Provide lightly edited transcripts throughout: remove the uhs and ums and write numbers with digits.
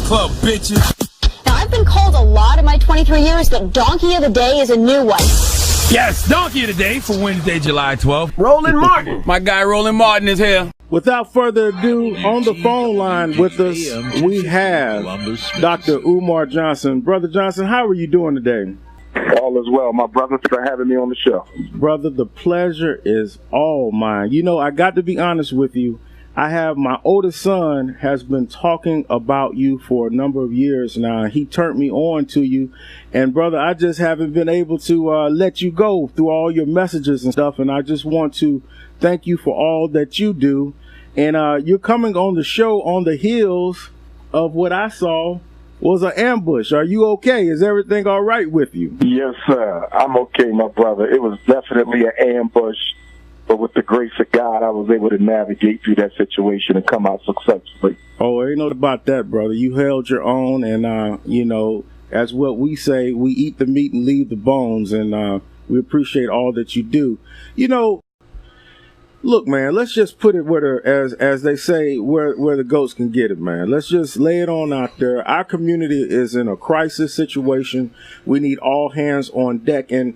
club, bitches. Now, I've been called a lot in my 23 years, but Donkey of the Day is a new one. Yes, Donkey of the Day for Wednesday, July 12th. Roland Martin. My guy Roland Martin is here. Without further ado, on the phone line with us, we have Dr. Umar Johnson. Brother Johnson, how are you doing today? All is well, my brother. Thanks for having me on the show. Brother, the pleasure is all mine. You know, I got to be honest with you. I have my oldest son has been talking about you for a number of years now. He turned me on to you. And brother, I just haven't been able to let you go through all your messages and stuff. And I just want to thank you for all that you do. And you're coming on the show on the heels of what I saw was an ambush. Are you okay? Is everything all right with you? Yes, sir. I'm okay, my brother. It was definitely an ambush. But with the grace of God, I was able to navigate through that situation and come out successfully. Oh, ain't no about that, brother. You held your own, and, you know, as what we say, we eat the meat and leave the bones, and we appreciate all that you do. You know, look, man, let's just put it where as they say, where the goats can get it, man. Let's just lay it on out there. Our community is in a crisis situation. We need all hands on deck, and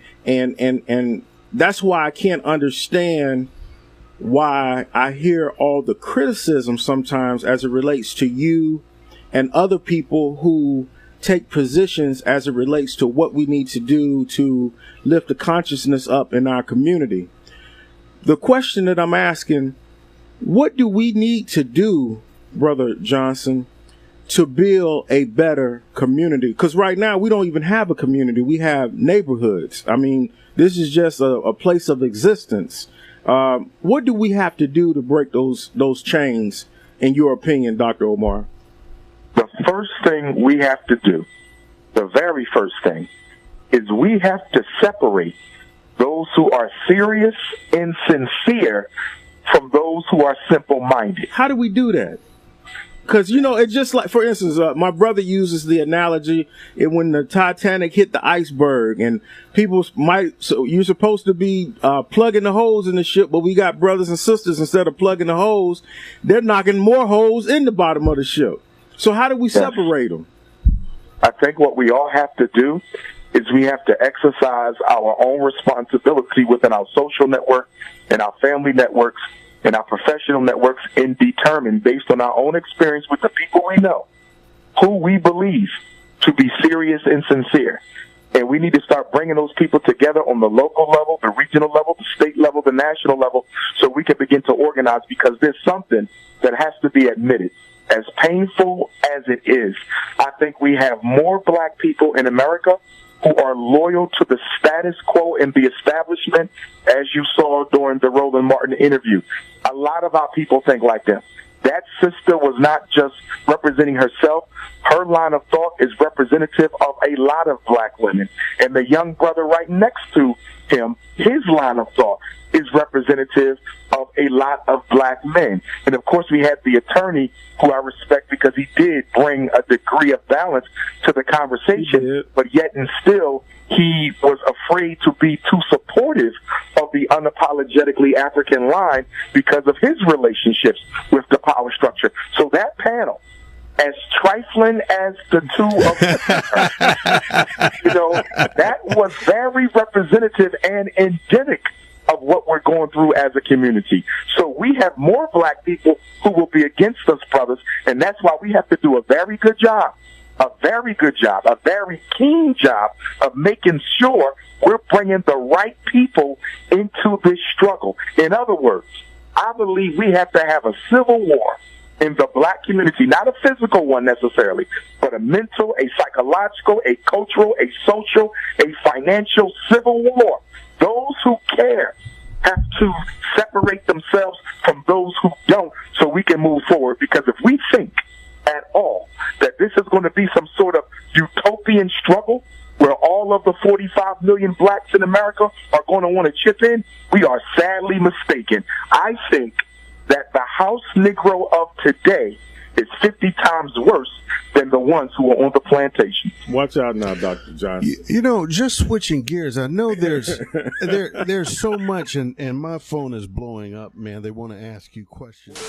that's why I can't understand why I hear all the criticism sometimes as it relates to you and other people who take positions as it relates to what we need to do to lift the consciousness up in our community. The question that I'm asking, what do we need to do, Brother Johnson, to build a better community? Because right now we don't even have a community. We have neighborhoods. I mean, this is just a place of existence. What do we have to do to break those chains, in your opinion, Dr. Umar? The first thing we have to do, the very first thing, is we have to separate those who are serious and sincere from those who are simple-minded. How do we do that? Because, you know, it's just like, for instance, my brother uses the analogy when the Titanic hit the iceberg and people so you're supposed to be plugging the holes in the ship, but we got brothers and sisters, instead of plugging the holes, they're knocking more holes in the bottom of the ship. So how do we separate them? I think what we all have to do is we have to exercise our own responsibility within our social network and our family networks and our professional networks, and determine, based on our own experience with the people we know, who we believe to be serious and sincere. And we need to start bringing those people together on the local level, the regional level, the state level, the national level, so we can begin to organize, because there's something that has to be admitted. As painful as it is, I think we have more black people in America who are loyal to the status quo and the establishment, as you saw during the Roland Martin interview. A lot of our people think like that. That sister was not just representing herself. Her line of thought is representative of a lot of black women. And the young brother right next to him, his line of thought is representative of a lot of black men. And of course, we had the attorney, who I respect because he did bring a degree of balance to the conversation, but yet and still he was afraid to be too supportive of the unapologetically African line because of his relationships with the power structure. So that panel, as trifling as the two of them, you know, that was very representative and endemic of what we're going through as a community. So we have more black people who will be against us, brothers, and that's why we have to do a very good job, a very keen job of making sure we're bringing the right people into this struggle. In other words, I believe we have to have a civil war in the black community, not a physical one necessarily, but a mental, a psychological, a cultural, a social, a financial civil war. Those who care have to separate themselves from those who don't, so we can move forward. Because if we think at all that this is going to be some sort of utopian struggle where all of the 45 million blacks in America are going to want to chip in, we are sadly mistaken. I think that the house Negro of today is 50 times worse than the ones who are on the plantation. Watch out now, Dr. Johnson. You know, just switching gears, I know there's so much, and my phone is blowing up, man. They want to ask you questions.